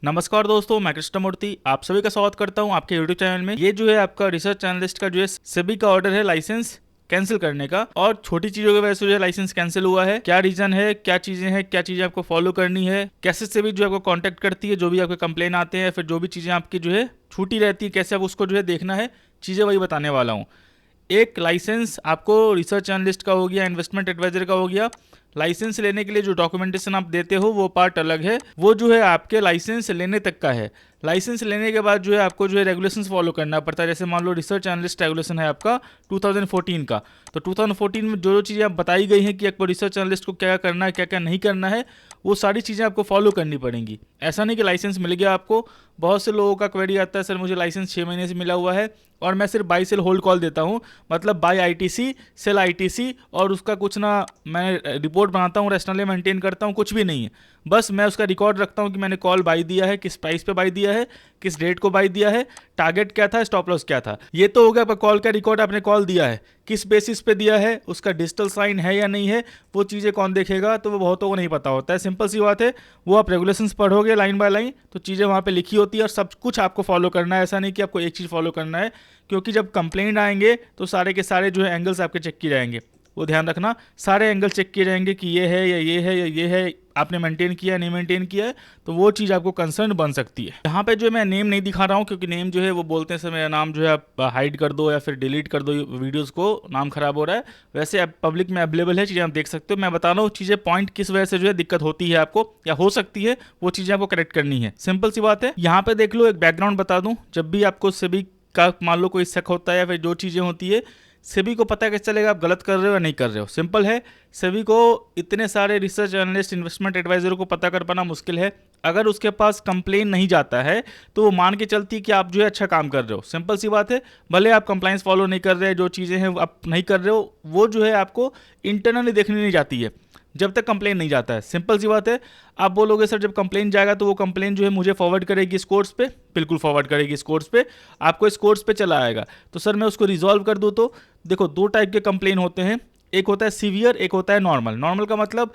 नमस्कार दोस्तों, मैं कृष्णमूर्ति आप सभी का स्वागत करता हूं आपके YouTube चैनल में। ये जो है आपका रिसर्च एनालिस्ट का जो है सेबी का ऑर्डर है लाइसेंस कैंसिल करने का, और छोटी चीजों की वजह से जो है लाइसेंस कैंसिल हुआ है। क्या रीजन है, क्या चीजें आपको फॉलो करनी है, कैसे सेबी जो आपको कांटेक्ट करती है, जो भी आपके कंप्लेन आते हैं, फिर जो भी चीजें आपकी जो है छूटी रहती है, कैसे आप उसको जो है देखना है, चीजें वही बताने वाला हूँ। एक लाइसेंस आपको रिसर्च एनालिस्ट का हो गया, इन्वेस्टमेंट एडवाइजर का हो गया। लाइसेंस लेने के लिए जो डॉक्यूमेंटेशन आप देते हो वो पार्ट अलग है, वो जो है आपके लाइसेंस लेने तक का है। लाइसेंस लेने के बाद जो है आपको जो है रेगुलेशंस फॉलो करना पड़ता है। जैसे मान लो रिसर्च एनालिस्ट रेगुलेशन है आपका 2014 का, तो 2014 में जो जो चीज़ें आप बताई गई हैं कि आपको रिसर्च एनालिस्ट को क्या करना है, क्या क्या नहीं करना है, वो सारी चीज़ें आपको फॉलो करनी पड़ेंगी। ऐसा नहीं कि लाइसेंस मिल गया आपको। बहुत से लोगों का क्वेरी आता है, सर मुझे लाइसेंस 6 महीने से मिला हुआ है और मैं सिर्फ बाई सेल होल्ड कॉल देता हूँ, मतलब बाई आईटीसी सेल आईटीसी, और उसका कुछ ना मैं रिपोर्ट बनाता हूँ, रैशनली मेंटेन करता हूँ, कुछ भी नहीं है। बस मैं उसका रिकॉर्ड रखता हूँ कि मैंने कॉल बाई दिया है, किस प्राइस पे बाई दिया है, किस डेट को बाई दिया है, टारगेट क्या था, स्टॉप लॉस क्या था। ये तो हो गया आपका कॉल का रिकॉर्ड, आपने कॉल दिया है, किस बेसिस पे दिया है, उसका डिजिटल साइन है या नहीं है, वो चीज़ें कौन देखेगा, तो वो बहुतों को नहीं पता होता है। सिंपल सी बात है, वो आप रेगुलेशंस पढ़ोगे लाइन बाय लाइन तो चीज़ें वहाँ पे लिखी होती है और सब कुछ आपको फॉलो करना है। ऐसा नहीं कि आपको एक चीज़ फॉलो करना है, क्योंकि जब कंप्लेंट आएंगे तो सारे के सारे जो है एंगल्स आपके चेक किए जाएंगे। वो ध्यान रखना, सारे एंगल चेक किए जाएंगे कि ये है या ये है या ये है, आपने मेंटेन किया नहीं मेंटेन किया है, तो वो चीज़ आपको कंसर्न बन सकती है। यहाँ पे जो मैं नेम नहीं दिखा रहा हूँ, क्योंकि नेम जो है वो बोलते हैं सर मेरा नाम जो है आप हाइड कर दो या फिर डिलीट कर दो वीडियोज़ को, नाम खराब हो रहा है। वैसे आप पब्लिक में अवेलेबल है, चीज़ें आप देख सकते हो। मैं बता रहा हूँ चीज़ें पॉइंट किस वजह से जो है दिक्कत होती है आपको या हो सकती है, वो चीज़ें आपको करेक्ट करनी है। सिंपल सी बात है। यहाँ पे देख लो, एक बैकग्राउंड बता दूँ, जब भी आपको सेबी का मान लो कोई शक होता है या फिर जो चीज़ें होती है, सेबी को पता कैसे चलेगा आप गलत कर रहे हो या नहीं कर रहे हो। सिंपल है, सेबी को इतने सारे रिसर्च एनालिस्ट इन्वेस्टमेंट एडवाइजर को पता कर पाना मुश्किल है। अगर उसके पास कंप्लेन नहीं जाता है तो वो मान के चलती कि आप जो है अच्छा काम कर रहे हो। सिंपल सी बात है, भले आप कंप्लाइंस फॉलो नहीं कर रहे, जो चीज़ें हैं आप नहीं कर रहे हो, वो जो है आपको इंटरनली देखने नहीं जाती है जब तक कंप्लेन नहीं जाता है। सिंपल सी बात है। आप बोलोगे सर जब कंप्लेन जाएगा तो वो कंप्लेन जो है मुझे फॉरवर्ड करेगी इस कोर्स पे, बिल्कुल फॉरवर्ड करेगी इस कोर्स पे, आपको इस कोर्स पे चला आएगा। तो सर मैं उसको रिजॉल्व कर दूँ तो देखो, दो टाइप के कंप्लेन होते हैं, एक होता है सीवियर, एक होता है नॉर्मल। नॉर्मल का मतलब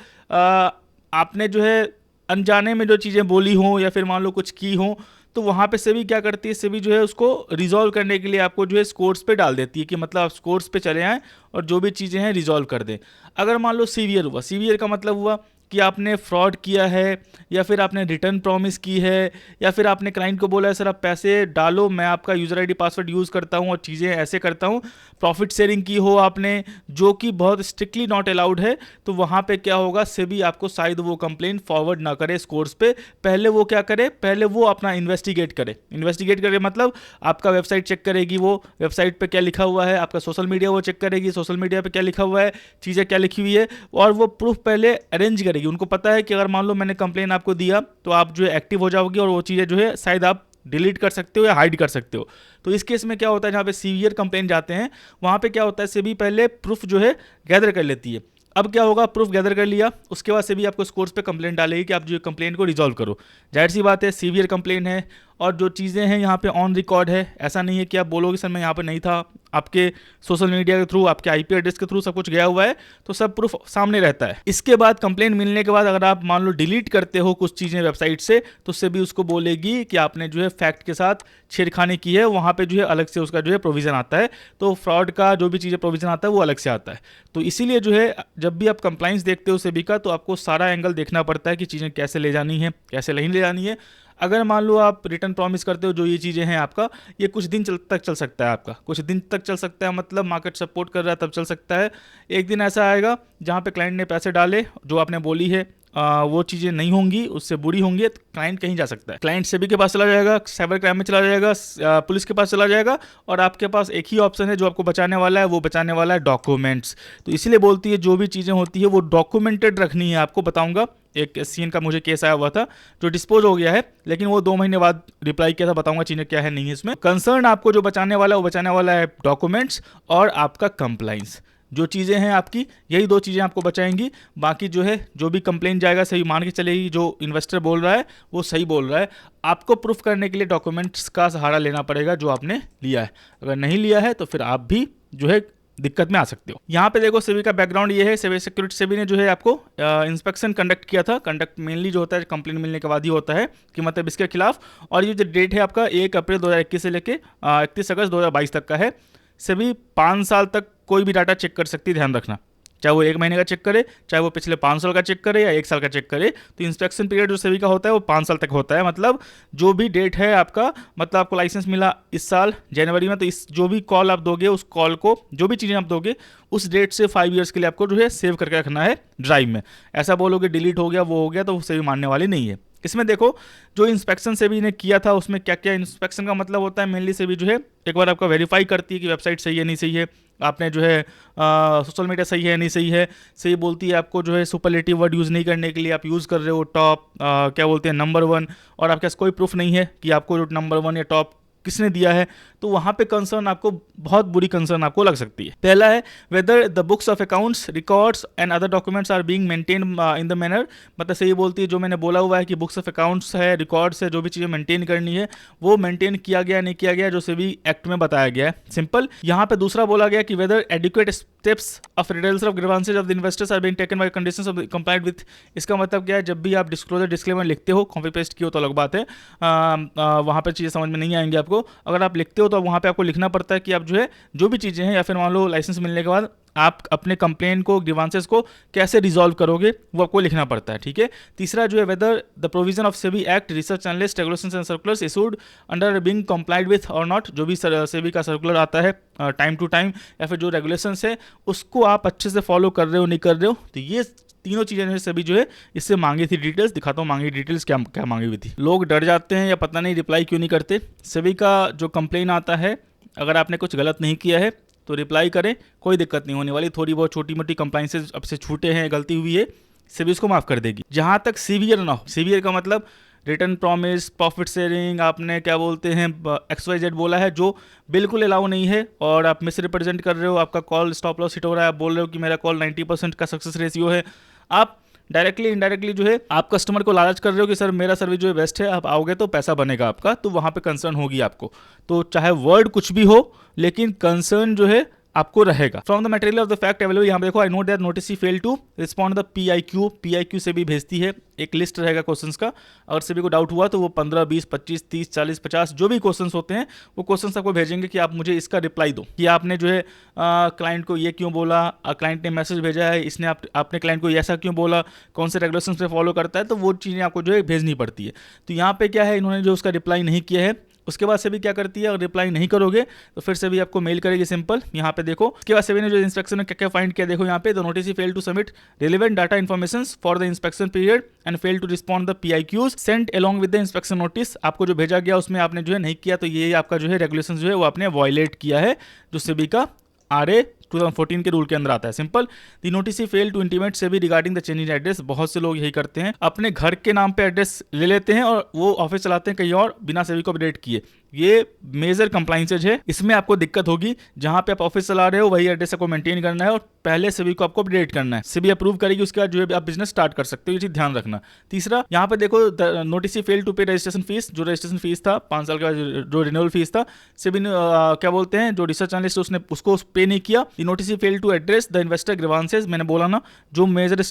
आपने जो है अनजाने में जो चीज़ें बोली हों या फिर मान लो कुछ की हों, तो वहाँ पे सेबी क्या करती है, सेबी जो है उसको रिजॉल्व करने के लिए आपको जो है स्कोर्स पे डाल देती है कि मतलब आप स्कोर्स पे चले आएँ और जो भी चीज़ें हैं रिजॉल्व कर दें। अगर मान लो सीवियर हुआ, सीवियर का मतलब हुआ कि आपने फ्रॉड किया है या फिर आपने रिटर्न प्रॉमिस की है या फिर आपने क्लाइंट को बोला है सर आप पैसे डालो, मैं आपका यूज़र आईडी पासवर्ड यूज़ करता हूँ और चीज़ें ऐसे करता हूँ, प्रॉफिट शेयरिंग की हो आपने, जो कि बहुत स्ट्रिक्टली नॉट अलाउड है, तो वहाँ पे क्या होगा, सेबी आपको शायद वो कंप्लेन फॉरवर्ड ना करे स्कोर्स पे। पहले वो क्या करे, पहले वो अपना इन्वेस्टिगेट करे। इन्वेस्टिगेट करे मतलब आपका वेबसाइट चेक करेगी, वो वेबसाइट पे क्या लिखा हुआ है, आपका सोशल मीडिया वो चेक करेगी, सोशल मीडिया पे क्या लिखा हुआ है, चीज़ें क्या लिखी हुई है, और वो प्रूफ पहले अरेंज करेगी। उनको पता है कि अगर मान लो मैंने कंप्लेन आपको दिया तो आप जो है एक्टिव हो जाओगे और वो चीज़ें जो है शायद आप डिलीट कर सकते हो या हाइड कर सकते हो। तो इस केस में क्या होता है, जहाँ पे सीवियर कंप्लेन जाते हैं वहाँ पे क्या होता है, सेबी पहले प्रूफ जो है गैदर कर लेती है। अब क्या होगा, प्रूफ गैदर कर लिया, उसके बाद सेबी आपको स्कोर्स पे कंप्लेंट डालेगी कि आप जो कंप्लेंट को रिजॉल्व करो। जाहिर सी बात है, सीवियर कंप्लेंट है और जो चीज़ें हैं यहाँ पे ऑन रिकॉर्ड है। ऐसा नहीं है कि आप बोलोगे सर मैं यहाँ पे नहीं था, आपके सोशल मीडिया के थ्रू, आपके आईपी एड्रेस के थ्रू सब कुछ गया हुआ है, तो सब प्रूफ सामने रहता है। इसके बाद कंप्लेंट मिलने के बाद अगर आप मान लो डिलीट करते हो कुछ चीज़ें वेबसाइट से, तो सेबी उसको बोलेगी कि आपने जो है फैक्ट के साथ छेड़खानी की है। वहाँ पे जो है अलग से उसका जो है प्रोविज़न आता है, तो फ्रॉड का जो भी चीज़ें प्रोविज़न आता है वो अलग से आता है। तो इसीलिए जो है जब भी आप कंप्लाइंस देखते हो सेबी का, तो आपको सारा एंगल देखना पड़ता है कि चीज़ें कैसे ले जानी है, कैसे नहीं ले जानी है। अगर मान लो आप रिटर्न प्रॉमिस करते हो, जो ये चीज़ें हैं आपका, ये कुछ दिन तक चल सकता है, आपका कुछ दिन तक चल सकता है, मतलब मार्केट सपोर्ट कर रहा है तब चल सकता है। एक दिन ऐसा आएगा जहाँ पे क्लाइंट ने पैसे डाले, जो आपने बोली है वो चीज़ें नहीं होंगी, उससे बुरी होंगी, तो क्लाइंट कहीं जा सकता है। क्लाइंट सेबी के पास चला जाएगा, साइबर क्राइम में चला जाएगा, पुलिस के पास चला जाएगा, और आपके पास एक ही ऑप्शन है जो आपको बचाने वाला है, वो बचाने वाला है डॉक्यूमेंट्स। तो इसीलिए बोलती है जो भी चीज़ें होती है वो डॉक्यूमेंटेड रखनी है। आपको बताऊंगा, एक सीएन का मुझे केस आया हुआ था जो डिस्पोज हो गया है, लेकिन वो 2 महीने बाद रिप्लाई किया था, बताऊंगा चीज़ें क्या है नहीं है इसमें। कंसर्न आपको जो बचाने वाला है वो बचाने वाला है डॉक्यूमेंट्स और आपका कंप्लाइंस। जो चीज़ें हैं आपकी, यही 2 चीज़ें आपको बचाएंगी। बाकी जो है, जो भी कंप्लेन जाएगा सही मान के चलेगी, जो इन्वेस्टर बोल रहा है वो सही बोल रहा है। आपको प्रूफ करने के लिए डॉक्यूमेंट्स का सहारा लेना पड़ेगा जो आपने लिया है। अगर नहीं लिया है तो फिर आप भी जो है दिक्कत में आ सकते हो। यहाँ पे देखो सेबी का बैकग्राउंड ये है, सेबी सिक्योरिटी सेबी ने जो है आपको इंस्पेक्शन कंडक्ट किया था। कंडक्ट मेनली जो होता है कंप्लेंट मिलने के बाद ही होता है कि मतलब इसके खिलाफ, और ये जो डेट है आपका 1 अप्रैल 2021 से लेके 31 अगस्त 2022 तक का है। सेबी 5 साल तक कोई भी डाटा चेक कर सकती है, ध्यान रखना, चाहे वो 1 महीने का चेक करे, चाहे वो पिछले 5 साल का चेक करे या 1 साल का चेक करे। तो इंस्पेक्शन पीरियड जो सेबी का होता है वो 5 साल तक होता है। मतलब जो भी डेट है आपका, मतलब आपको लाइसेंस मिला इस साल जनवरी में, तो इस जो भी कॉल आप दोगे, उस कॉल को जो भी चीज़ें आप दोगे उस डेट से 5 ईयर्स के लिए आपको जो है सेव करके रखना है ड्राइव में। ऐसा बोलोगे डिलीट हो गया वो हो गया, तो सेबी मानने वाली नहीं है। इसमें देखो जो इंस्पेक्शन सेबी ने किया था उसमें क्या क्या, इंस्पेक्शन का मतलब होता है मेनली सेबी जो है एक बार आपका वेरीफाई करती है कि वेबसाइट सही है नहीं सही है, आपने जो है सोशल मीडिया सही है नहीं सही है। सही बोलती है आपको जो है सुपरलेटिव वर्ड यूज़ नहीं करने के लिए, आप यूज़ कर रहे हो टॉप क्या बोलते हैं नंबर 1, और आपके पास कोई प्रूफ नहीं है कि आपको जो नंबर 1 या टॉप किसने दिया है, तो वहाँ पे कंसर्न आपको, बहुत बुरी कंसर्न आपको लग सकती है। पहला है whether the books of accounts records and other documents are being maintain in the manner, मतलब सही बोलती है जो मैंने बोला हुआ है कि बुक्स ऑफ अकाउंट्स है, रिकॉर्ड्स है, जो भी चीज़ें मेंटेन करनी है वो मेंटेन किया गया नहीं किया गया, जो सेबी एक्ट में बताया गया है, सिंपल। यहाँ पे दूसरा बोला गया कि whether adequate steps of redressal of grievances of the investors are being taken by conditions of complied with. इसका मतलब क्या है, जब भी आप डिस्क्लोजर डिस्क्लेमर लिखते हो, कॉपी पेस्ट किए हो तो अलग बात है, वहाँ पर चीज़ें समझ में नहीं आएंगी आपको। अगर आप लिखते हो तो वहाँ पे आपको लिखना पड़ता है कि आप जो है जो भी चीज़ें हैं, या फिर मान लो लाइसेंस मिलने के बाद आप अपने कंप्लेन को, ग्रीवांसेस को कैसे रिजॉल्व करोगे वो आपको लिखना पड़ता है, ठीक है। तीसरा जो है whether the provision of SEBI act research analyst regulations and circulars issued under being complied with और नॉट, जो भी सेबी का सर्कुलर आता है टाइम टू टाइम, या फिर जो रेगुलेशंस है उसको आप अच्छे से फॉलो कर रहे हो नहीं कर रहे हो। तो ये तीनों चीज़ें जो सभी जो है इससे मांगी थी डिटेल्स, दिखाता हूँ मांगी डिटेल्स क्या क्या मांगी हुई थी। लोग डर जाते हैं या पता नहीं रिप्लाई क्यों नहीं करते। सभी का जो कंप्लेन आता है, अगर आपने कुछ गलत नहीं किया है तो रिप्लाई करें, कोई दिक्कत नहीं होने वाली। थोड़ी बहुत छोटी मोटी कंप्लाइंसेस अब से छूटे हैं, गलती हुई है, सभी उसको माफ़ कर देगी। जहाँ तक सीवियर ना हो, सीवियर का मतलब रिटर्न प्रॉमिस, प्रॉफिट शेयरिंग, आपने क्या बोलते हैं XYZ बोला है जो बिल्कुल अलाउ नहीं है, और आप मिस रिप्रेजेंट कर रहे हो, आपका कॉल स्टॉप लॉस हिट हो रहा है, आप बोल रहे हो कि मेरा कॉल 90% का सक्सेस रेशियो है, आप डायरेक्टली इनडायरेक्टली जो है आप कस्टमर को लालच कर रहे हो कि सर मेरा सर्विस जो है बेस्ट है, आप आओगे तो पैसा बनेगा आपका, तो वहाँ पे कंसर्न होगी आपको। तो चाहे वर्ड कुछ भी हो लेकिन कंसर्न जो है आपको रहेगा। From the material of the fact available, यहाँ पे देखो I note that notice he fail to respond the PIQ से भी भेजती है, एक लिस्ट रहेगा क्वेश्चंस का। अगर सभी को डाउट हुआ तो वो 15, 20, 25, 30, 40, 50 जो भी क्वेश्चंस होते हैं वो क्वेश्चंस आपको भेजेंगे कि आप मुझे इसका रिप्लाई दो, कि आपने जो है क्लाइंट को ये क्यों बोला, क्लाइंट ने मैसेज भेजा है, इसने आपने क्लाइंट को ऐसा क्यों बोला, कौन से रेगुलेशंस पे फॉलो करता है, तो वो चीज़ें आपको जो है भेजनी पड़ती है। तो यहाँ पे क्या है, इन्होंने जो उसका रिप्लाई नहीं किया है, उसके बाद सेबी क्या करती है, अगर रिप्लाई नहीं करोगे तो फिर सेबी आपको मेल करेगी, सिंपल। यहाँ पे देखो उसके बाद सेबी ने जो इंस्पेक्शन में क्या क्या फाइंड किया, देखो यहाँ पे the notice he fail to submit relevant data informations for the inspection period and fail to respond the PIQs sent along with the inspection notice. आपको जो भेजा गया उसमें आपने जो है नहीं किया, तो ये आपका जो है रेगुलेशन जो है वो आपने वायलेट किया है, जो सेबी का RA 2014 के रूल के अंदर आता है, simple. The notice he fail to intimate SEBI regarding the change in address. बहुत से लोग यही करते हैं, अपने घर के नाम पे एड्रेस ले लेते हैं और वो ऑफिस चलाते हैं कहीं और बिना सेबी को अपडेट किए। ये मेजर कंप्लाइंसेज है, इसमें आपको दिक्कत होगी। जहां पे आप ऑफिस चला रहे हो वही एड्रेस आपको मेंटेन करना है और पहले सेबी को आपको अपडेट करना है, सेबी अप्रूव करेगी, उसके बाद जो है आप बिजनेस स्टार्ट कर सकते हो, ये चीज ध्यान रखना। तीसरा, यहाँ पे देखो नोटिस ही फेल टू पे रजिस्ट्रेशन फीस, जो रजिस्ट्रेशन फीस था 5 साल का जो रिन्यूअल फीस था, सेबी ने क्या बोलते हैं जो रिसर्च एनालिस्ट उसने उसको पे नहीं किया। Notice he fail to address the investor grievances, मैंने बोला ना जो मेजर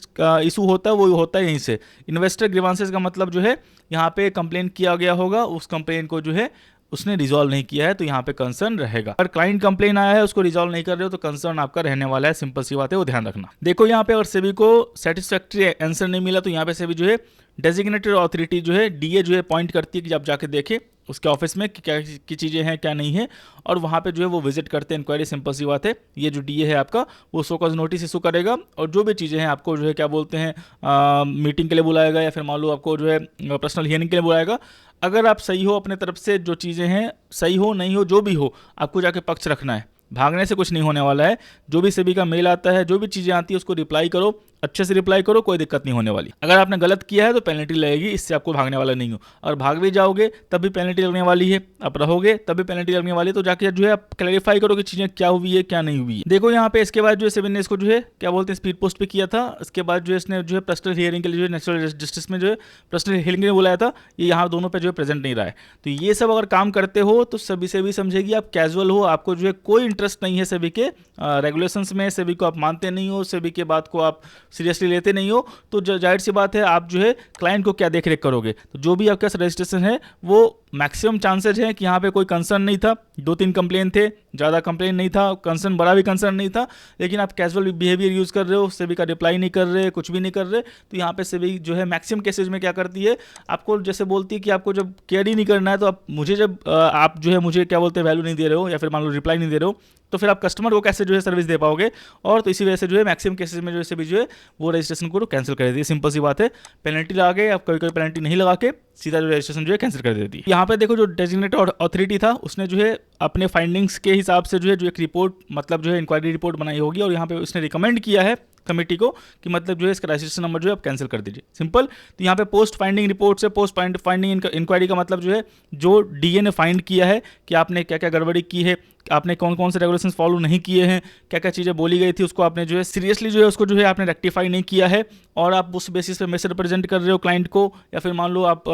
इशू होता है वो होता है यहीं से। इन्वेस्टर ग्रीवांसेस का मतलब जो है यहाँ पे कंप्लेन किया गया होगा, उस कंप्लेन को जो है उसने रिजॉल्व नहीं किया है, तो यहाँ पे कंसर्न रहेगा। अगर क्लाइंट कंप्लेन आया है उसको रिजॉल्व नहीं कर रहे हो तो कंसर्न आपका रहने वाला है, सिंपल सी बात है, वो ध्यान रखना। देखो यहाँ पे अगर सेबी को सेटिस्फैक्ट्री आंसर नहीं मिला तो यहाँ पे सेबी जो है डेजिग्नेटेड अथॉरिटी जो है DA जो है पॉइंट करती है कि आप जाके देखें उसके ऑफिस में क्या की चीज़ें हैं क्या नहीं है, और वहाँ पे जो है वो विजिट करते हैं, इंक्वायरी, सिंपल सी बात है। ये जो DA है आपका वो शो कॉज नोटिस इशू करेगा और जो भी चीज़ें हैं आपको जो है क्या बोलते हैं मीटिंग के लिए बुलाएगा या फिर मान लो आपको जो है पर्सनल हियरिंग के लिए बुलाएगा। अगर आप सही हो अपने तरफ से, जो चीज़ें हैं सही हो नहीं हो जो भी हो, आपको जाके पक्ष रखना है, भागने से कुछ नहीं होने वाला है। जो भी सेबी का मेल आता है, जो भी चीज़ें आती है उसको रिप्लाई करो, अच्छे से रिप्लाई करो, कोई दिक्कत नहीं होने वाली। अगर आपने गलत किया है तो पेनल्टी लगेगी, इससे आपको भागने वाला नहीं हो। और भाग भी जाओगे तब भी पेनल्टी लगने वाली है, आप रहोगे तब भी पेनल्टी लगने वाली है। तो जाके जो है आप क्लैरिफाई करो कि चीजें क्या हुई है क्या नहीं हुई है। देखो यहाँ पे इसके बाद जो है सेबी ने इसको जो है क्या बोलते हैं स्पीड पोस्ट पे किया था। इसके बाद जो है इसने जो है पर्सनल हियरिंग के लिए जो है नेचुरल जस्टिस में जो है पर्सनल हियरिंग के लिए बुलाया था, ये यहाँ दोनों पे जो है प्रेजेंट नहीं रहा है। तो ये सब अगर काम करते हो तो सभी से भी समझेगी आप कैजुअल हो, आपको जो है कोई इंटरेस्ट नहीं है सेबी के रेगुलेशंस में, सेबी को आप मानते नहीं हो, सेबी के बात को आप सीरियसली लेते नहीं हो, तो जाहिर सी बात है आप जो है क्लाइंट को क्या देख रेख करोगे। तो जो भी आपका रजिस्ट्रेशन है वो मैक्सिमम चांसेज है कि यहाँ पे कोई कंसर्न नहीं था, 2-3 कंप्लेन थे, ज़्यादा कंप्लेन नहीं था, कंसर्न बड़ा भी कंसर्न नहीं था, लेकिन आप कैजुअल बिहेवियर यूज़ कर रहे हो, सेबी का रिप्लाई नहीं कर रहे, कुछ भी नहीं कर रहे। तो यहाँ पे सेबी जो है मैक्सिमम केसेज में क्या करती है, आपको जैसे बोलती है कि आपको जब केयर ही नहीं करना है तो आप मुझे जब आप जो है मुझे क्या बोलते हैं वैल्यू नहीं दे रहे हो या फिर मान लो रिप्लाई नहीं दे रहे हो, तो फिर आप कस्टमर को कैसे जो है सर्विस दे पाओगे। और तो इसी वजह से जो है मैक्सिमम केसेस में जो है भी जो है वो रजिस्ट्रेशन को कैंसिल कर देती है। सिंपल सी बात है, पेनल्टी लगा के आप कभी पेनल्टी नहीं लगा के सीधा जो रजिस्ट्रेशन जो है कैंसिल कर देती है। यहाँ पे देखो जो डेजिग्नेटेड अथॉरिटी था उसने जो है अपने फाइंडिंग्स के हिसाब से जो है जो एक रिपोर्ट मतलब जो है इंक्वायरी रिपोर्ट बनाई होगी और यहाँ पे उसने रिकमेंड किया है कमेटी को कि मतलब जो है इसका रजिस्ट्रेशन नंबर जो है आप कैंसिल कर दीजिए, सिंपल। तो यहाँ पे पोस्ट फाइंडिंग रिपोर्ट से पोस्ट फाइंडिंग इंक्वायरी का मतलब जो है जो डीए ने फाइंड किया है कि आपने क्या क्या गड़बड़ी की है, आपने कौन कौन से रेगुलेशंस फॉलो नहीं किए हैं, क्या क्या चीज़ें बोली गई थी उसको आपने जो है सीरियसली जो है उसको जो है आपने रेक्टिफाई नहीं किया है, और आप उस बेसिस पे मिस रिप्रेजेंट कर रहे हो क्लाइंट को, या फिर मान लो आप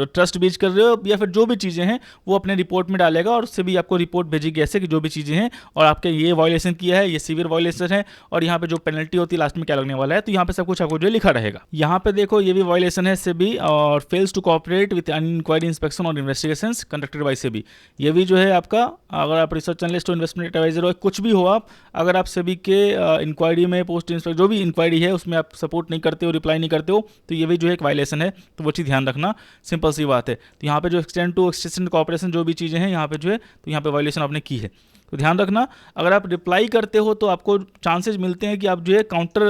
ट्रस्ट बीच कर रहे हो, या फिर जो भी चीज़ें हैं वो अपने रिपोर्ट में डालेगा और उससे भी आपको रिपोर्ट भेजेगी ऐसे कि जो भी चीज़ें हैं और आपके ये वायलेशन किया है, ये सीवियर वायलेशन है और यहाँ पे जो पेनल्टी होती है लास्ट में क्या लगने वाला है, तो यहाँ पे सब कुछ आपको जो लिखा रहेगा। यहाँ पे देखो ये भी वायलेशन है सेबी और fails to cooperate with inquiry inspection और इन्वेस्टिगेशंस कंडक्टेड बाय सेबी। ये भी जो है आपका, अगर आप रिसर्च एनालिस्ट हो, इन्वेस्टमेंट एडवाइजर हो, कुछ भी हो आप, अगर आप सेबी के इंक्वायरी में पोस्ट इंस्पेक्ट जो भी इंक्वायरी है उसमें आप सपोर्ट नहीं करते हो, रिप्लाई नहीं करते हो, तो ये भी जो है एक वायलेशन है। तो वो चीज़ ध्यान रखना, सिंपल सी बात है। तो यहाँ पे जो एक्सटेंड टू एक्सटेंड कॉपरेशन जो भी चीज़ें हैं यहाँ पे जो है, तो यहाँ पे वायलेशन आपने की है, तो ध्यान रखना। अगर आप रिप्लाई करते हो तो आपको चांसेस मिलते हैं कि आप जो है काउंटर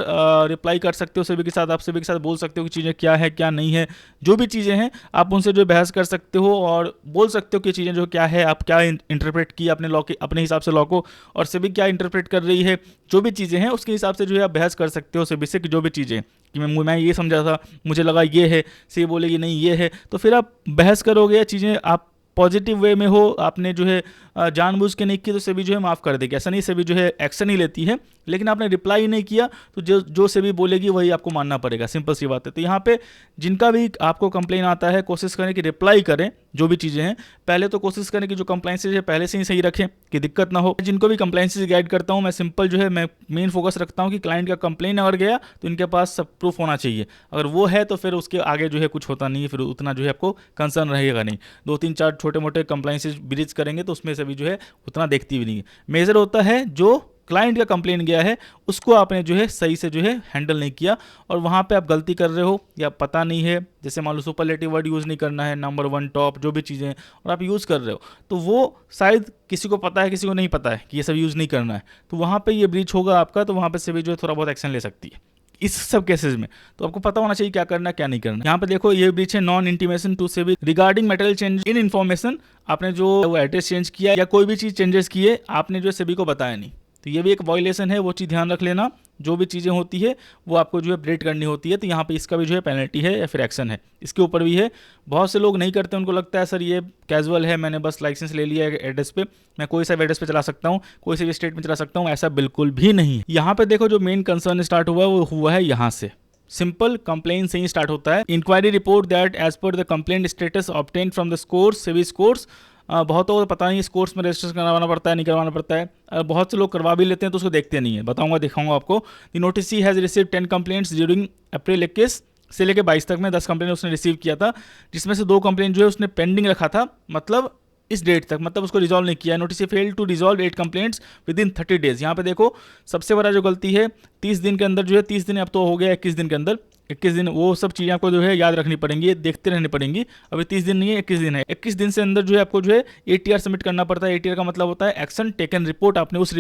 रिप्लाई कर सकते हो सेबी के साथ, आप सेबी के साथ बोल सकते हो कि चीज़ें क्या है क्या नहीं है, जो भी चीज़ें हैं आप उनसे जो बहस कर सकते हो और बोल सकते हो कि चीज़ें जो क्या है, आप क्या इंटरप्रेट की अपने लॉ के अपने हिसाब से लॉ को, और सेबी क्या इंटरप्रेट कर रही है, जो भी चीज़ें हैं उसके हिसाब से जो है आप बहस कर सकते हो सेबी से कि जो भी चीज़ें कि मैं ये समझा था, मुझे लगा ये है, सेबी बोलेगी नहीं ये है, तो फिर आप बहस करोगे, चीज़ें आप पॉजिटिव वे में हो, आपने जो है जानबूझ के नहीं की तो सेबी जो है माफ़ कर देगी। ऐसा नहीं सेबी जो है एक्शन ही लेती है, लेकिन आपने रिप्लाई नहीं किया तो जो सेबी बोलेगी वही आपको मानना पड़ेगा, सिंपल सी बात है। तो यहाँ पे जिनका भी आपको कंप्लेन आता है कोशिश करें कि रिप्लाई करें, जो भी चीज़ें हैं पहले तो कोशिश करें कि जो कंप्लाइंसेज है पहले से ही सही रखें कि दिक्कत ना हो। जिनको भी कंप्लाइंसेज गाइड करता हूँ मैं सिंपल जो है मैं मेन फोकस रखता हूँ कि क्लाइंट का कंप्लेन अगर गया तो इनके पास सब प्रूफ होना चाहिए, अगर वो है तो फिर उसके आगे जो है कुछ होता नहीं है, फिर उतना जो है आपको कंसर्न रहेगा नहीं। 2-3-4 छोटे मोटे कंप्लाइंसेज ब्रीच करेंगे तो उसमें से भी जो है उतना देखती भी नहीं है। मेजर होता है जो क्लाइंट का कंप्लेन गया है उसको आपने जो है सही से जो है हैंडल नहीं किया और वहाँ पे आप गलती कर रहे हो या पता नहीं है, जैसे मान लो सुपरलेटिव वर्ड यूज़ नहीं करना है, नंबर 1 टॉप जो भी चीज़ें हैं और आप यूज़ कर रहे हो, तो वो शायद किसी को पता है किसी को नहीं पता है कि ये सब यूज़ नहीं करना है, तो वहाँ पे ये ब्रीच होगा आपका, तो वहाँ पे से भी जो है थोड़ा बहुत एक्शन ले सकती है इस सब केसेस में। तो आपको पता होना चाहिए क्या करना है क्या नहीं करना। यहाँ पे देखो ये ब्रीच है non intimation to SEBI regarding material change in information, आपने जो वो एड्रेस चेंज किया या कोई भी चीज़ चेंजेस किए आपने जो सेबी को बताया नहीं, तो ये भी एक वायलेशन है, वो चीज़ ध्यान रख लेना। जो भी चीज़ें होती है वो आपको जो है अपडेट करनी होती है, तो यहाँ पे इसका भी जो है पेनल्टी है या फिर एक्शन है, इसके ऊपर भी है। बहुत से लोग नहीं करते, उनको लगता है सर ये कैजुअल है, मैंने बस लाइसेंस ले लिया है एड्रेस पे, मैं कोई सा एड्रेस पे चला सकता हूँ, कोई से भी स्टेट में चला सकता हूँ, ऐसा बिल्कुल भी नहीं है। यहाँ पे देखो जो मेन कंसर्न स्टार्ट हुआ वो हुआ है यहाँ से, सिंपल कंप्लेन से ही स्टार्ट होता है। Inquiry report that as per the complaint status obtain from the SCORES SEBI SCORES, बहुतों को पता नहीं इस कोर्स में रजिस्ट्रेशन करवाना पड़ता है नहीं करवाना पड़ता है, बहुत से लोग करवा भी लेते हैं तो उसको देखते नहीं है, बताऊंगा दिखाऊंगा आपको। The notice has receive 10 complaints during April 21 से लेकर 22 तक में 10 कंप्लेंट उसने रिसीव किया था, जिसमें से 2 कंप्लेंट जो है उसने पेंडिंग रखा था, मतलब इस डेट तक, मतलब उसको रिजॉल्व नहीं किया। Notice fail to resolve 8 complaints within 30 days. यहाँ पे देखो सबसे बड़ा जो गलती है 30 दिन के अंदर जो है, 30 दिन अब तो हो गया 21 दिन के अंदर 21 दिन, वो सब चीज़ें आपको जो है याद रखनी पड़ेंगी, देखते रहनी पड़ेंगी। अभी 30 दिन नहीं है, 21 दिन है। 21 दिन से अंदर जो है आपको जो है ATR सबमिट करना पड़ता है। ATR का मतलब होता है एक्शन टेकन रिपोर्ट, आपने उस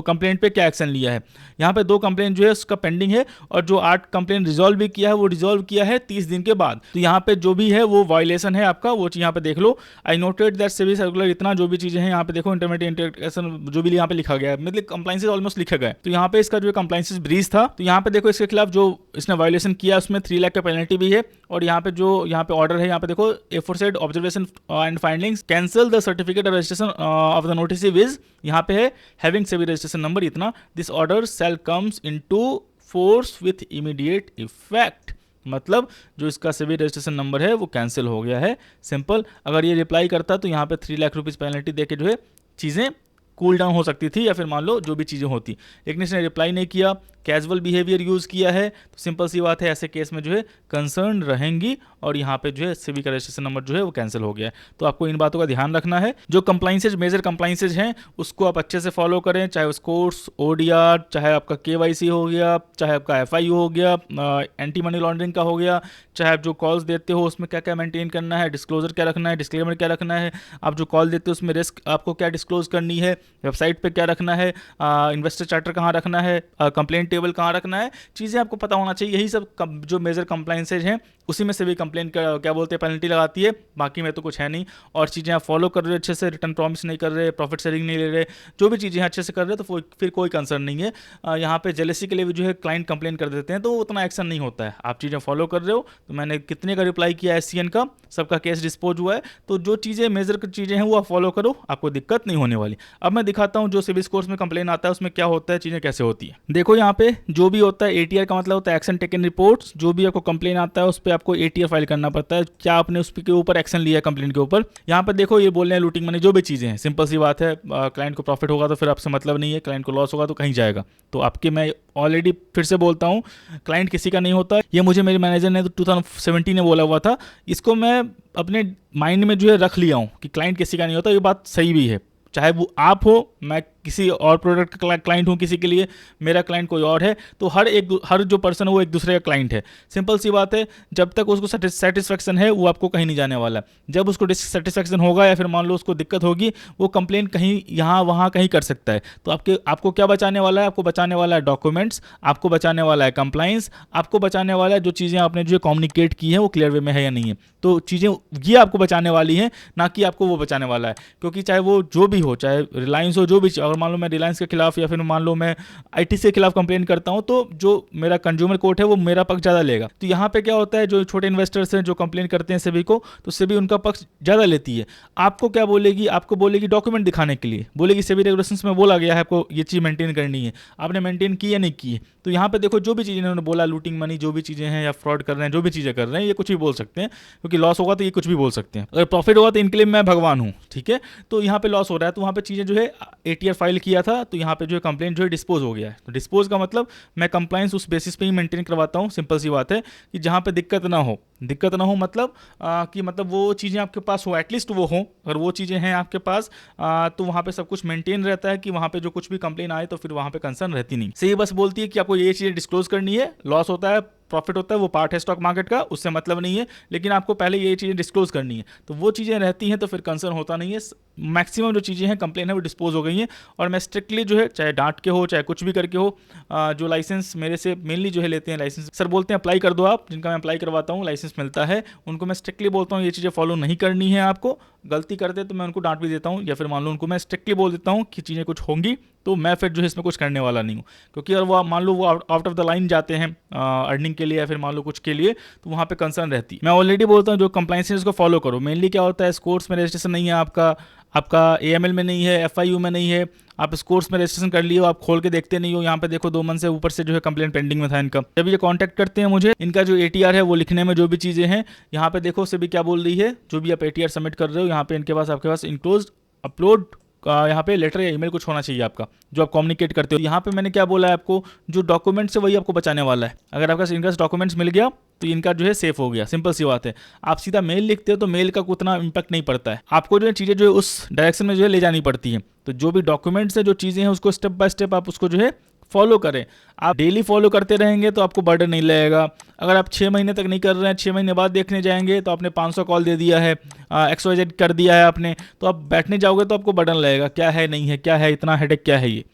कंप्लेंट पे क्या एक्शन लिया है। यहाँ पे 2 कंप्लेंट जो है उसका पेंडिंग है, और जो 8 कंप्लेंट रिजॉल्व भी किया है वो रिजॉल्व किया है 30 दिन के बाद। तो यहाँ पे जो भी है वो वायलेशन है आपका, वो चीज़ यहाँ पे देख लो। I noted that SEBI circular, इतना जो भी चीज़ें हैं यहाँ पे देखो, इंटरमीडिएट इंटरक्शन जो भी यहाँ पे लिखा गया है, मतलब कंप्लाइंसेस ऑलमोस्ट लिखा गया है। तो यहाँ पे इसका जो कंप्लाइंसेस ब्रीच था, तो यहाँ पे देखो इसके खिलाफ जो इसने वायलेशन किया उसमें 3 लाख का पेनल्टी भी है। और यहाँ पे जो यहाँ पे ऑर्डर है, यहाँ पे देखो aforesaid observation and findings cancel the certificate of registration of the notice is, यहाँ पे है हैविंग सेबी रजिस्ट्रेशन नंबर इतना, this order shall comes into force with immediate effect. मतलब जो इसका सेबी रजिस्ट्रेशन नंबर है वो कैंसिल हो गया है, सिंपल। अगर ये रिप्लाई करता तो यहाँ पे 3 लाख रुपीज़ पेनल्टी दे के जो है चीज़ें कूल डाउन हो सकती थी, या फिर मान लो जो भी चीज़ें होती, लेकिन इसने रिप्लाई नहीं किया, कैजुअल बिहेवियर यूज़ किया है। तो सिंपल सी बात है, ऐसे केस में जो है कंसर्न रहेंगी, और यहाँ पे जो है सेबी का रजिस्ट्रेशन नंबर जो है वो कैंसिल हो गया है। तो आपको इन बातों का ध्यान रखना है। जो कंप्लाइंसेज, मेजर कंप्लाइंसेज हैं उसको आप अच्छे से फॉलो करें, चाहे स्कोर्स, ODR, चाहे आपका KYC हो गया, चाहे आपका FIU हो गया, एंटी मनी लॉन्ड्रिंग का हो गया, चाहे आप जो कॉल्स देते हो उसमें क्या क्या मेंटेन करना है, डिस्क्लोजर क्या रखना है, डिस्क्लेमर क्या रखना है, आप जो कॉल देते हो उसमें रिस्क आपको क्या डिस्क्लोज करनी है, वेबसाइट पे क्या रखना है, इन्वेस्टर चार्टर कहाँ रखना है, कंप्लेंट टेबल कहाँ रखना है, चीज़ें आपको पता होना चाहिए। यही सब जो मेजर कंप्लाइंसेज हैं उसी में से भी कंप्लेंट क्या बोलते हैं पेनल्टी लगाती है, बाकी में तो कुछ है नहीं। और चीज़ें आप फॉलो कर रहे हो अच्छे से, रिटर्न प्रॉमिस नहीं कर रहे, प्रॉफिट शेयरिंग नहीं ले रहे, जो भी चीज़ें अच्छे से कर रहे हो, तो फिर कोई कंसर्न नहीं है। यहाँ पे जेलेसी के लिए भी जो है क्लाइंट कंप्लेन कर देते हैं, तो उतना एक्शन नहीं होता है। आप चीज़ें फॉलो कर रहे हो। तो मैंने कितने का रिप्लाई किया SCN का, सबका केस डिस्पोज हुआ है। तो जो चीज़ें मेजर चीज़ें हैं वो आप फॉलो करो, आपको दिक्कत नहीं होने वाली। अब मैं दिखाता हूँ जो सिविल स्कोर्स में कंप्लेन आता है उसमें क्या होता है, चीज़ें कैसे होती है। देखो यहाँ पे जो भी होता है ATR का मतलब होता है एक्शन टेकन रिपोर्ट्स। जो भी आपको कंप्लेन आता है उस पर आपको ATR फाइल करना पड़ता है, क्या आपने उस के ऊपर एक्शन लिया है कंप्लेंट के ऊपर। यहाँ पर देखो ये बोल रहे हैं लूटिंग मनी, जो भी चीज़ें हैं, सिंपल सी बात है, क्लाइंट को प्रॉफिट होगा तो फिर आपसे मतलब नहीं है, क्लाइंट को लॉस होगा तो कहीं जाएगा। तो आपके, मैं ऑलरेडी फिर से बोलता हूँ, क्लाइंट किसी का नहीं होता। ये मुझे मेरे मैनेजर ने तो 2017 में बोला हुआ था, इसको मैं अपने माइंड में जो है रख लिया हूँ कि क्लाइंट किसी का नहीं होता। ये बात सही भी है, चाहे वो आप हो, मैं किसी और प्रोडक्ट का क्लाइंट हूँ किसी के लिए, मेरा क्लाइंट कोई और है, तो हर जो पर्सन है वो एक दूसरे का क्लाइंट है। सिंपल सी बात है, जब तक उसको सेटिस्फेक्शन है वो आपको कहीं नहीं जाने वाला है। जब उसको डिससेटिस्फेक्शन होगा या फिर मान लो उसको दिक्कत होगी, वो कंप्लेंट कहीं यहाँ वहाँ कहीं कर सकता है। तो आपको क्या बचाने वाला है? आपको बचाने वाला है डॉक्यूमेंट्स, आपको बचाने वाला है कंप्लाइंस, आपको बचाने वाला है जो चीज़ें आपने जो कम्युनिकेट की है वो क्लियर वे में है या नहीं है। तो चीज़ें ये आपको बचाने वाली हैं, ना कि आपको वो बचाने वाला है। क्योंकि चाहे वो जो भी हो, चाहे रिलायंस हो, जो भी, अगर मान लो मैं रिलायंस के खिलाफ या फिर मान लो मैं ITC के खिलाफ कंप्लेन करता हूं, तो जो मेरा कंज्यूमर कोर्ट है वो मेरा पक्ष ज़्यादा लेगा। तो यहाँ पे क्या होता है, जो छोटे इन्वेस्टर्स हैं जो कंप्लेन करते हैं सेबी को, तो सेबी उनका पक्ष ज़्यादा लेती है। आपको क्या बोलेगी? आपको बोलेगी डॉक्यूमेंट दिखाने के लिए, बोलेगी सेबी रेगुलेशंस में बोला गया है आपको ये चीज़ मेंटेन करनी है, आपने मेंटेन की या नहीं की है। तो यहाँ पे देखो जो भी चीज़ें इन्होंने बोला, लूटिंग मनी जो भी चीज़ें हैं या फ्रॉड कर रहे हैं, जो भी चीज़ें कर रहे हैं, ये कुछ भी बोल सकते हैं, क्योंकि लॉस होगा तो ये कुछ भी बोल सकते हैं। अगर प्रॉफिट होगा तो इनके लिए मैं भगवान हूँ, ठीक है। तो यहाँ पे लॉस हो रहा है, तो वहाँ पे चीज़ें जो है ATR फाइल किया था, तो यहाँ पे जो है कंप्लेन जो है डिस्पोज हो गया है। तो डिस्पोज का मतलब मैं कंप्लाइंस उस बेसिस पे ही मेंटेन करवाता हूँ। सिंपल सी बात है कि जहाँ पे दिक्कत ना हो मतलब कि मतलब वो चीज़ें आपके पास हो, एटलीस्ट वो हो। अगर वो चीज़ें हैं आपके पास तो वहाँ पे सब कुछ मेंटेन रहता है कि वहाँ पे जो कुछ भी कंप्लेन आए तो फिर वहाँ पे कंसर्न रहती नहीं। सही बस बोलती है कि आपको ये चीज़ें डिस्क्लोज करनी है, लॉस होता है प्रॉफिट होता है वो पार्ट है स्टॉक मार्केट का, उससे मतलब नहीं है, लेकिन आपको पहले ये चीज़ें डिस्क्लोज करनी है। तो वो चीज़ें रहती हैं तो फिर कंसर्न होता नहीं है। मैक्सिमम जो चीज़ें हैं कंप्लेन है वो डिस्पोज हो गई हैं। और मैं स्ट्रिक्टली जो है, चाहे डांट के हो चाहे कुछ भी करके हो, जो लाइसेंस मेरे से मेनली जो है लेते हैं, लाइसेंस सर बोलते हैं अप्लाई कर दो आप, जिनका मैं अप्लाई करवाता हूँ लाइसेंस मिलता है, उनको मैं स्ट्रिक्टली बोलता हूँ ये चीज़ें फॉलो नहीं करनी है आपको। गलती करते तो मैं उनको डांट भी देता हूँ, या फिर मान लो उनको मैं स्ट्रिक्टली बोल देता हूँ कि चीज़ें कुछ होंगी तो मैं फिर जो है इसमें कुछ करने वाला नहीं हूँ। क्योंकि अगर वो मान लो वो आउट ऑफ द लाइन जाते हैं अर्निंग के लिए या फिर मान लो कुछ के लिए, तो वहाँ पे कंसर्न रहती है। मैं ऑलरेडी बोलता हूँ जो कंप्लाइंस है उसको फॉलो करो। मेनली क्या होता है, स्कोर्स में रजिस्ट्रेशन नहीं है आपका AML में नहीं है, FIU में नहीं है, आप स्कोर्स में रजिस्ट्रेशन कर लिए हो, आप खोल के देखते नहीं हो। यहाँ पे देखो 2 मंथ से ऊपर से जो है कंप्लेंट पेंडिंग में था इनका। जब ये कांटेक्ट करते हैं मुझे, इनका जो ATR है वो लिखने में जो भी चीज़ें हैं, यहाँ पे देखो सेबी क्या बोल रही है, जो भी आप ATR सबमिट कर रहे हो यहाँ पे इनके पास आपके पास इंक्लोज अपलोड यहाँ पे लेटर या ईमेल कुछ होना चाहिए आपका, जो आप कम्युनिकेट करते हो। यहाँ पे मैंने क्या बोला है आपको, जो डॉक्यूमेंट्स है वही आपको बचाने वाला है। अगर आपका इनका डॉक्यूमेंट्स मिल गया तो इनका जो है सेफ हो गया। सिंपल सी बात है। आप सीधा मेल लिखते हो तो मेल का उतना इम्पैक्ट नहीं पड़ता है, आपको जो है चीज़ें जो है उस डायरेक्शन में जो है ले जानी पड़ती है। तो जो भी डॉक्यूमेंट्स है, जो चीज़ें हैं, उसको स्टेप बाय स्टेप आप उसको जो है फॉलो करें। आप डेली फॉलो करते रहेंगे तो आपको बर्डन नहीं लगेगा। अगर आप 6 महीने तक नहीं कर रहे हैं, 6 महीने बाद देखने जाएंगे तो आपने 500 कॉल दे दिया है, XYZ कर दिया है आपने, तो आप बैठने जाओगे तो आपको बर्डन लगेगा, क्या है नहीं है, क्या है इतना हेडेक, क्या है ये।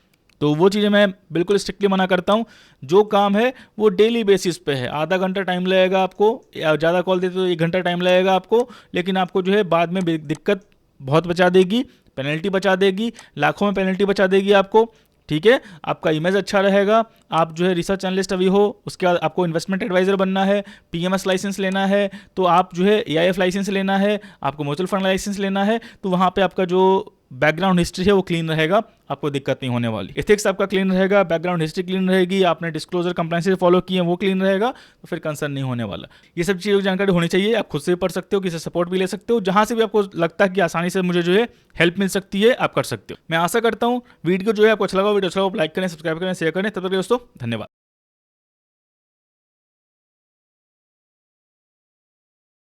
तो वो चीज़ें मैं बिल्कुल स्ट्रिक्टली मना करता हूँ। जो काम है वो डेली बेसिस पे है। आधा घंटा टाइम लगेगा आपको, या ज़्यादा कॉल देते तो 1 घंटा टाइम लगेगा आपको, लेकिन आपको जो है बाद में दिक्कत बहुत बचा देगी, पेनल्टी बचा देगी, लाखों में पेनल्टी बचा देगी आपको। ठीक है, आपका इमेज अच्छा रहेगा। आप जो है रिसर्च एनालिस्ट अभी हो, उसके बाद आपको इन्वेस्टमेंट एडवाइजर बनना है, PMS लाइसेंस लेना है, तो आप जो है AIF लाइसेंस लेना है, आपको म्यूचुअल फंड लाइसेंस लेना है, तो वहाँ पे आपका जो बैकग्राउंड हिस्ट्री है वो क्लीन रहेगा, आपको दिक्कत नहीं होने वाली। एथिक्स आपका क्लीन रहेगा, बैकग्राउंड हिस्ट्री क्लीन रहेगी, आपने डिस्क्लोजर कंप्लायंसेस फॉलो किए हैं वो क्लीन रहेगा, तो फिर कंसर्न नहीं होने वाला। ये सब चीज़ों की जानकारी होनी चाहिए। आप खुद से भी पढ़ सकते हो, किसी से सपोर्ट भी ले सकते हो, जहाँ से भी आपको लगता है कि आसानी से मुझे जो है हेल्प मिल सकती है, आप कर सकते हो। मैं आशा करता हूँ वीडियो जो है आपको अच्छा लगा। वीडियो अच्छा लगा लाइक करें, सब्सक्राइब करें, शेयर करें। तब तक दोस्तों धन्यवाद।